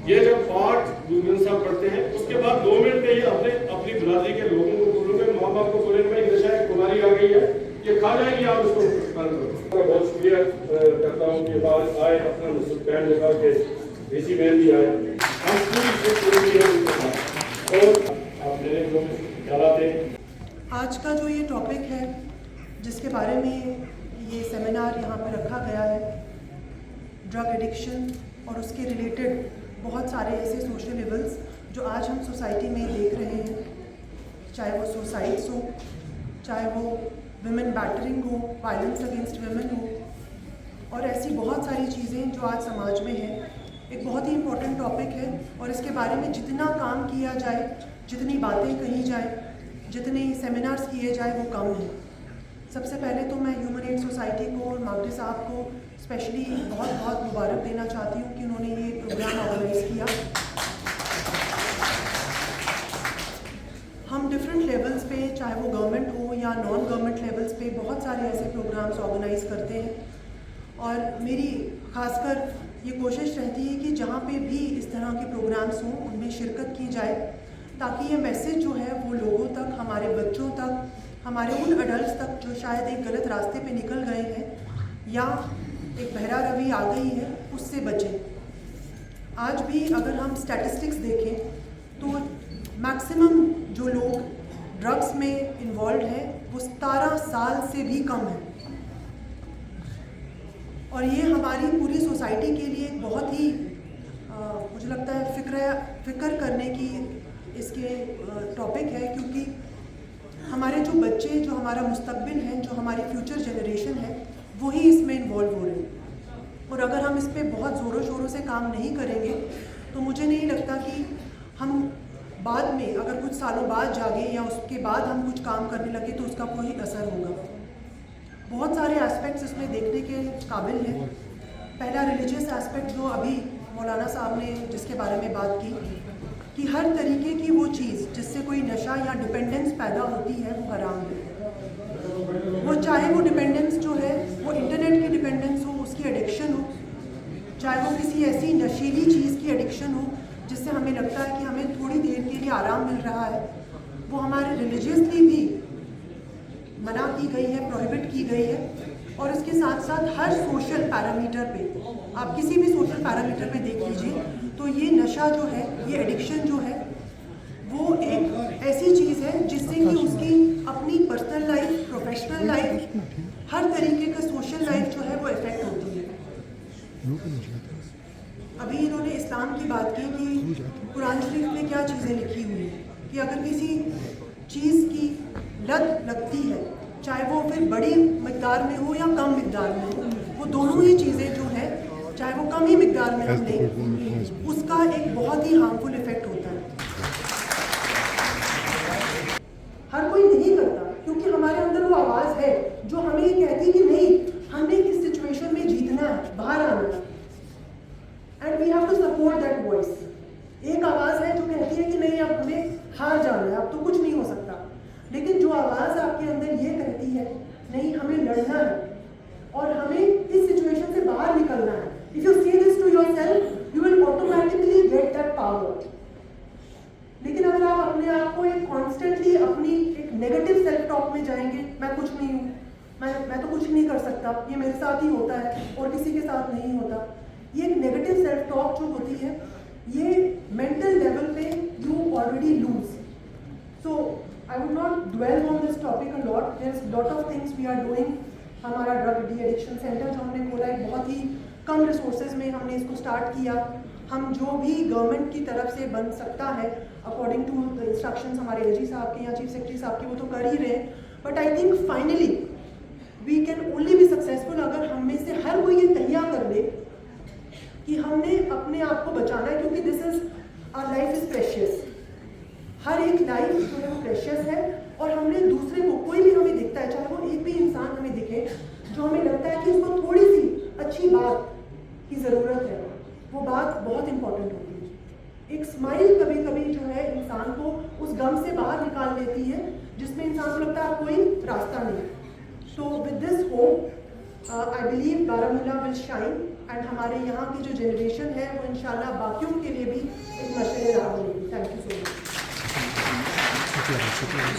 ये जब पाठ गुरु साहब पढ़ते हैं उसके बाद 2 मिनट में ये अपनी बिरादरी के लोगों को बोलोगे, माँ बाप को बोलेंगे भाई नशा है, कुमारी आ गई है, ये खा जाएगी, आप उसको करो। बहुत शुक्रिया करता हूँ कि आज आए, अपना पैन लगा के इसी में भी आए, हम पूरी और आप मेरे लोग चलाते। आज का जो ये टॉपिक है जिसके बारे में ये सेमिनार यहाँ पर रखा गया है, ड्रग एडिक्शन और उसके रिलेटेड बहुत सारे ऐसे सोशल इवल्स जो आज हम सोसाइटी में देख रहे हैं, चाहे वो सुसाइड्स हो, चाहे वो विमेन बैटरिंग हो, वायलेंस अगेंस्ट विमेन हो, और ऐसी बहुत सारी चीज़ें जो आज समाज में हैं। एक बहुत ही इम्पोर्टेंट टॉपिक है और इसके बारे में जितना काम किया जाए, जितनी बातें कही जाए, जितने सेमिनार्स किए जाए वो कम है। सबसे पहले तो मैं ह्यूमन एड सोसाइटी को और मागरे साहब को स्पेशली बहुत बहुत मुबारक देना चाहती हूँ कि उन्होंने ये प्रोग्राम ऑर्गेनाइज़ किया। हम डिफरेंट लेवल्स पे, चाहे वो गवर्नमेंट हो या नॉन गवर्नमेंट लेवल्स पे, बहुत सारे ऐसे प्रोग्राम्स ऑर्गेनाइज़ करते हैं और मेरी खासकर ये कोशिश रहती है कि जहाँ पे भी इस तरह के प्रोग्राम्स हों उनमें शिरकत की जाए, ताकि ये मैसेज जो है वो लोगों तक, हमारे बच्चों तक, हमारे उन एडल्ट्स तक जो शायद एक गलत रास्ते पे निकल गए हैं या एक बहरा रवि आ गई है, उससे बचें। आज भी अगर हम स्टैटिस्टिक्स देखें तो मैक्सिमम जो लोग ड्रग्स में इन्वॉल्व हैं वो 17 साल से भी कम है और ये हमारी पूरी सोसाइटी के लिए एक बहुत ही मुझे लगता है फिक्र करने की इसके टॉपिक है, क्योंकि हमारे जो बच्चे, जो हमारा मुस्तकबिल है, जो हमारी फ्यूचर जनरेशन है, वही इसमें इन्वॉल्व हो रहे हैं। और अगर हम इस पर बहुत ज़ोरों शोरों से काम नहीं करेंगे तो मुझे नहीं लगता कि हम बाद में, अगर कुछ सालों बाद जागे या उसके बाद हम कुछ काम करने लगे तो उसका कोई असर होगा। बहुत सारे एस्पेक्ट्स इसमें देखने के काबिल हैं। पहला रिलीजियस एस्पेक्ट जो अभी मौलाना साहब ने जिसके बारे में बात की कि हर तरीके की वो चीज़ जिससे कोई नशा या डिपेंडेंस पैदा होती है वो हराम है। वो चाहे वो डिपेंडेंस जो है वो इंटरनेट की डिपेंडेंस हो, उसकी एडिक्शन हो, चाहे वो किसी ऐसी नशीली चीज़ की एडिक्शन हो जिससे हमें लगता है कि हमें थोड़ी देर के लिए आराम मिल रहा है, वो हमारे रिलीजियसली भी मना की गई है, प्रोहिबिट की गई है। और इसके साथ साथ हर सोशल पैरामीटर पे, आप किसी भी सोशल पैरामीटर पे देख लीजिए तो ये नशा जो है, ये एडिक्शन जो है, वो एक ऐसी चीज़ है जिससे कि उसकी अपनी पर्सनल लाइफ, प्रोफेशनल लाइफ, हर तरीके का सोशल लाइफ जो है वो इफेक्ट होती है। अभी इन्होंने इस्लाम की बात की कि कुरान शरीफ में क्या चीज़ें लिखी हुई हैं कि अगर किसी चीज़ की लत लगती है, चाहे वो फिर बड़ी मिकदार में हो या कम मिकदार में हो, वो दोनों ही चीज़ें जो है, चाहे वो कम ही मिकदार में हम लें, उसका एक बहुत ही हार्मफुल इफेक्ट होता है। हर कोई नहीं करता क्योंकि हमारे अंदर वो आवाज़ है जो हमें ये कहती है कि नहीं, हमने इस सिचुएशन में जीतना है, बाहर आना है, and we have to support that voice. एक आवाज़ है जो कहती है कि नहीं, अब हमें हार जाना है, अब तो कुछ नहीं हो सकता। लेकिन जो आवाज़ आपके अंदर ये कहती है नहीं, हमें लड़ना है और हमें इस सिचुएशन से बाहर निकलना है, if you say this to yourself you will automatically get that power. लेकिन अगर आप अपने आप को एक कॉन्स्टेंटली अपनी एक नेगेटिव सेल्फ टॉक में जाएंगे, मैं कुछ नहीं हूँ, मैं तो कुछ नहीं कर सकता, ये मेरे साथ ही होता है और किसी के साथ नहीं होता, ये एक नेगेटिव सेल्फ टॉक जो होती है, ये मेंटल लेवल पे you already lose. So I would not dwell on this topic a lot. There's lot of things we are doing. हमारा ड्रग डी एडिक्शन सेंटर जो हमने खोला है, बहुत ही कम रिसोर्सेज में हमने इसको स्टार्ट किया। हम जो भी गवर्नमेंट की तरफ से बन सकता है अकॉर्डिंग टू द इंस्ट्रक्शंस हमारे एजी साहब के या चीफ सेक्रेटरी साहब के, वो तो कर ही रहे हैं। But I think finally we can only be successful अगर हम में से हर कोई ये तैयार कर दे कि हमने अपने आप को बचाना है, क्योंकि this is our life is precious. हर एक लाइफ जो है वो प्रेशियस है और हमने दूसरे को, कोई भी हमें दिखता है, चाहे वो एक भी इंसान हमें दिखे जो हमें लगता है कि उसको थोड़ी सी अच्छी बात की ज़रूरत है, वो बात बहुत इंपॉर्टेंट होती है। एक स्माइल कभी कभी जो है इंसान को उस गम से बाहर निकाल देती है जिसमें इंसान को लगता है कोई रास्ता नहीं। So with this hope, I believe Baramulla will shine and हमारे यहाँ की जो जनरेशन है वो इंशाल्लाह बाकियों के लिए भी एक मशरे राह बनेगी। Thank you so much.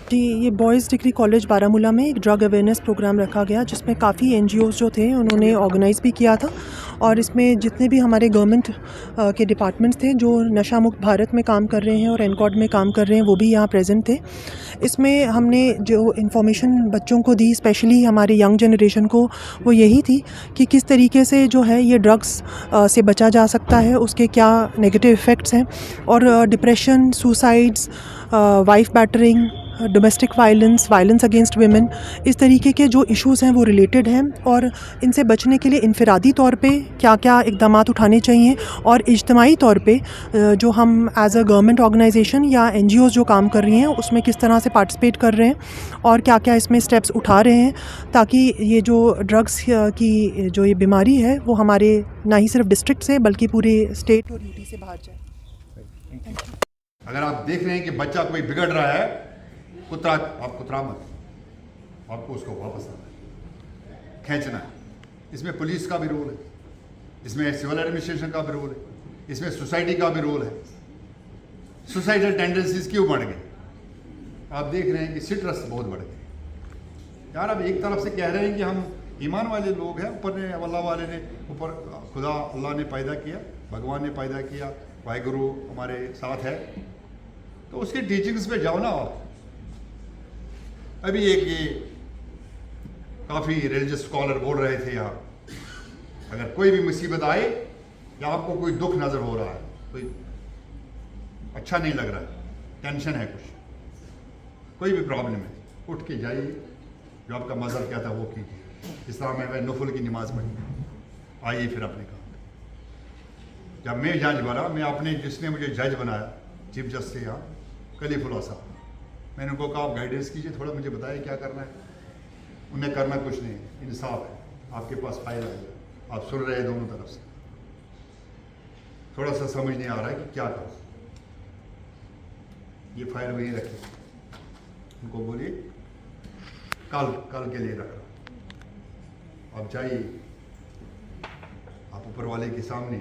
जी, ये बॉयज़ डिग्री कॉलेज बारामूला में एक ड्रग अवेयरनेस प्रोग्राम रखा गया जिसमें काफ़ी NGOs जो थे उन्होंने ऑर्गेनाइज़ भी किया था, और इसमें जितने भी हमारे गवर्नमेंट के डिपार्टमेंट्स थे जो नशा मुक्त भारत में काम कर रहे हैं और एनकॉड में काम कर रहे हैं वो भी यहाँ प्रेजेंट थे। इसमें हमने जो इन्फॉर्मेशन बच्चों को दी, स्पेशली हमारे यंग जनरेशन को, वो यही थी कि किस तरीके से जो है ये ड्रग्स से बचा जा सकता है, उसके क्या नेगेटिव इफ़ेक्ट्स हैं, और depression, suicides, wife battering, domestic violence, violence against women, इस तरीके के जो इश्यूज़ हैं वो रिलेटेड हैं, और इनसे बचने के लिए इनफरादी तौर पे क्या क्या इक़दामात उठाने चाहिए, और इज्तमाही तौर पे जो हम एज अ गवर्नमेंट ऑर्गेनाइजेशन या NGOs जो काम कर रही हैं उसमें किस तरह से पार्टिसिपेट कर रहे हैं और क्या क्या इसमें स्टेप्स उठा रहे हैं, ताकि ये जो ड्रग्स की जो ये बीमारी है वो हमारे ना ही सिर्फ डिस्ट्रिक्ट से बल्कि पूरे स्टेट और यूटी से बाहर जाए। अगर आप देख रहे हैं कि बच्चा कोई बिगड़ रहा है, आप कुतरा मत, आपको उसको वापस आना है, खींचना है। इसमें पुलिस का भी रोल है, इसमें सिविल एडमिनिस्ट्रेशन का भी रोल है, इसमें सोसाइटी का भी रोल है। सुसाइडल टेंडेंसीज क्यों बढ़ गए? आप देख रहे हैं कि सिट्रस बहुत बढ़ गए। यार अब एक तरफ से कह रहे हैं कि हम ईमान वाले लोग हैं, ऊपर ने अल्लाह वाले ने ऊपर खुदा अल्लाह ने पैदा किया, भगवान ने पैदा किया, वाहिगुरु हमारे साथ है, तो उसकी टीचिंग्स पे जाओ ना आप। अभी एक ये काफ़ी रिलीजियस स्कॉलर बोल रहे थे यहाँ, अगर कोई भी मुसीबत आए या आपको कोई दुख नज़र हो रहा है, कोई अच्छा नहीं लग रहा है, टेंशन है, कुछ कोई भी प्रॉब्लम है, उठ के जाइए, जो आपका मज़हब क्या था वो कीजिए। इस्लाम में नफल की नमाज पढ़ी, आइए फिर अपने काम। जब मैं जज बना, मैं अपने जिसने मुझे जज बनाया चीफ जस्टिस यहाँ कलीफुल्लाह साहब, मैंने उनको कहा आप गाइडेंस कीजिए, थोड़ा मुझे बताइए क्या करना है। उन्हें करना कुछ नहीं है, इंसाफ है, आपके पास फाइल आ गया, आप सुन रहे हैं दोनों तरफ से, थोड़ा सा समझ नहीं आ रहा है कि क्या करो। ये फाइल वहीं रखिए, उनको बोलिए कल के लिए रख रहा, आप जाइए, आप ऊपर वाले के सामने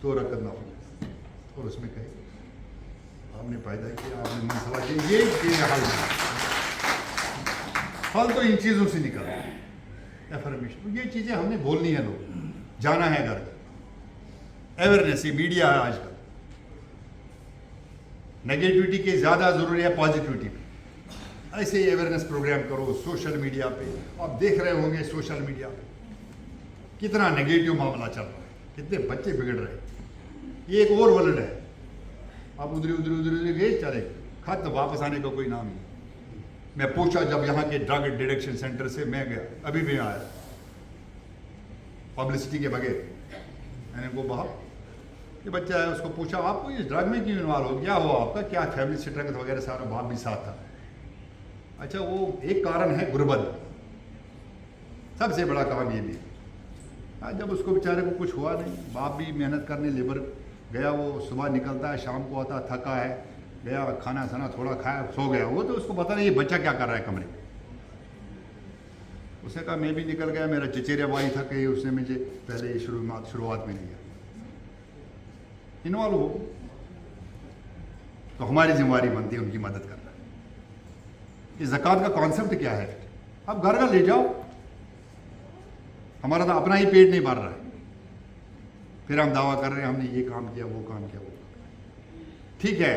तो रकत ना हो और उसमें कहे आपने पैदा किया, आपने मसला किया, ये हल तो इन चीज़ों से निकल एफर्मेशन, ये चीज़ें हमने बोलनी है, लोग जाना है घर, अवेयरनेस, ये मीडिया है आजकल, नेगेटिविटी के ज़्यादा ज़रूरी है पॉजिटिविटी पे। ऐसे ही अवेयरनेस प्रोग्राम करो सोशल मीडिया पे, आप देख रहे होंगे सोशल मीडिया पे कितना नेगेटिव मामला चल रहा है, कितने बच्चे बिगड़ रहे हैं। ये एक और वर्ल्ड है, आप उधर गए चले खत्म, वापस आने का कोई नाम नहीं। मैं पूछा जब यहाँ के ड्रग डिटेक्शन सेंटर से मैं गया, अभी भी आया पब्लिसिटी के बगैर, मैंने उनको कहा ये बच्चा है, उसको पूछा आपको ये ड्रग में क्यों इन्वॉल्व हो, क्या हुआ आपका, क्या फैमिली स्ट्रेंथ वगैरह, सारा बाप भी साथ था। अच्छा वो एक कारण है गुर्बत, सबसे बड़ा काम ये भी। आज जब उसको बेचारे को कुछ हुआ नहीं, बाप भी मेहनत करने लेबर गया, वो सुबह निकलता है शाम को आता, थका है, गया खाना साना थोड़ा खाया सो गया, वो तो उसको पता नहीं ये बच्चा क्या कर रहा है कमरे। उसने कहा मैं भी निकल गया, मेरा चचेरा भाई था कहीं, उसने मुझे पहले शुरुआत में लिया। इन्वॉल्व हो तो हमारी जिम्मेदारी बनती है उनकी मदद करना। ये ज़कात का कॉन्सेप्ट क्या है, आप घर का ले जाओ, हमारा तो अपना ही पेट नहीं भर रहा है, फिर हम दावा कर रहे हैं हमने ये काम किया, वो काम किया, वो ठीक है।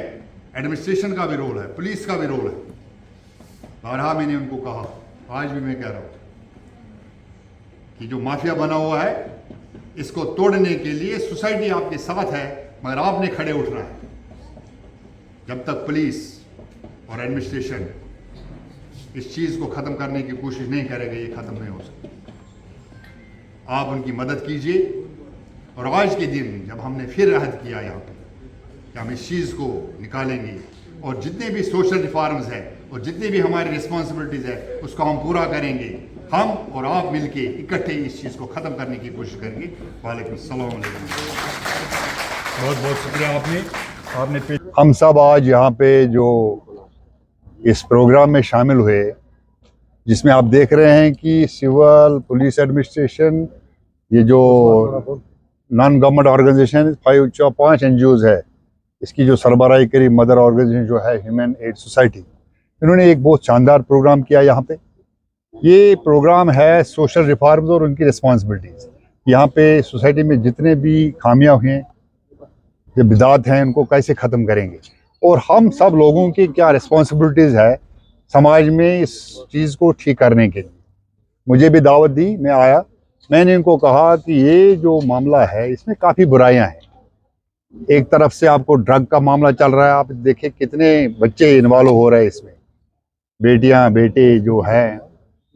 एडमिनिस्ट्रेशन का भी रोल है, पुलिस का भी रोल है। बारहा मैंने उनको कहा, आज भी मैं कह रहा हूँ कि जो माफिया बना हुआ है इसको तोड़ने के लिए सोसाइटी आपके साथ है, मगर आपने खड़े उठना है। जब तक पुलिस और एडमिनिस्ट्रेशन इस चीज़ को ख़त्म करने की कोशिश नहीं करेगा, ये ख़त्म नहीं हो सकता। आप उनकी मदद कीजिए। और आज के दिन जब हमने फिर अहद किया यहाँ पर कि हम इस चीज़ को निकालेंगे और जितने भी सोशल रिफॉर्म्स हैं और जितनी भी हमारी रिस्पॉन्सिबिलिटीज़ है उसको हम पूरा करेंगे, हम और आप मिलके इकट्ठे इस चीज़ को ख़त्म करने की कोशिश करेंगे। वालेकुम सलाम। बहुत बहुत शुक्रिया आपने हम सब आज यहाँ पे जो इस प्रोग्राम में शामिल हुए, जिसमें आप देख रहे हैं कि सिविल पुलिस एडमिनिस्ट्रेशन, ये जो नॉन गवर्नमेंट ऑर्गेनाइजेशन 5 NGOs है, इसकी जो सरबराही करी मदर ऑर्गेनाइजेशन जो है ह्यूमन एड सोसाइटी, इन्होंने एक बहुत शानदार प्रोग्राम किया यहाँ पे। ये प्रोग्राम है सोशल रिफॉर्म्स और उनकी रिस्पॉन्सिबिलिटीज़। यहाँ पे सोसाइटी में जितने भी खामियां हुई हैं, जो बिदात हैं, उनको कैसे ख़त्म करेंगे और हम सब लोगों की क्या रिस्पॉन्सिबिलिटीज़ है समाज में इस चीज़ को ठीक करने के लिए। मुझे भी दावत दी, मैं आया, मैंने इनको कहा कि ये जो मामला है इसमें काफ़ी बुराइयां हैं। एक तरफ से आपको ड्रग का मामला चल रहा है, आप देखिए कितने बच्चे इन्वॉल्व हो रहे हैं इसमें, बेटियां बेटे जो हैं,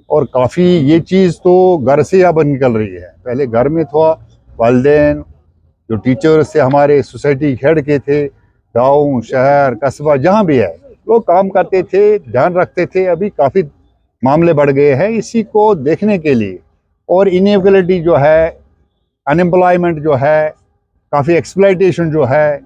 और काफ़ी ये चीज़ तो घर से अब निकल रही है। पहले घर में था, वालिदैन जो टीचर्स थे हमारे, सोसाइटी हेड के थे, गांव शहर कस्बा जहां भी है, लोग काम करते थे, ध्यान रखते थे। अभी काफ़ी मामले बढ़ गए हैं। इसी को देखने के लिए और इनएबिलिटी जो है, अनएम्प्लॉयमेंट जो है, काफ़ी एक्सप्लॉयटेशन जो है,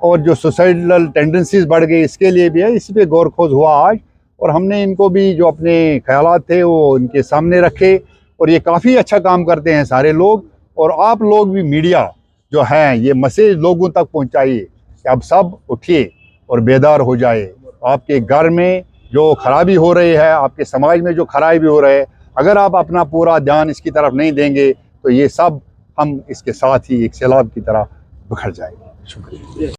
और जो सोसाइटल टेंडेंसीज बढ़ गई, इसके लिए भी है। इसी पे गौर खोज हुआ आज, और हमने इनको भी जो अपने ख्यालात थे वो इनके सामने रखे। और ये काफ़ी अच्छा काम करते हैं सारे लोग, और आप लोग भी मीडिया जो हैं ये मैसेज लोगों तक पहुंचाइए कि अब सब उठिए और बेदार हो जाए। आपके घर में जो खराबी हो रही है, आपके समाज में जो खराबी हो रही है, अगर आप अपना पूरा ध्यान इसकी तरफ नहीं देंगे तो ये सब हम इसके साथ ही एक सैलाब की तरह बिखर जाएंगे। शुक्रिया।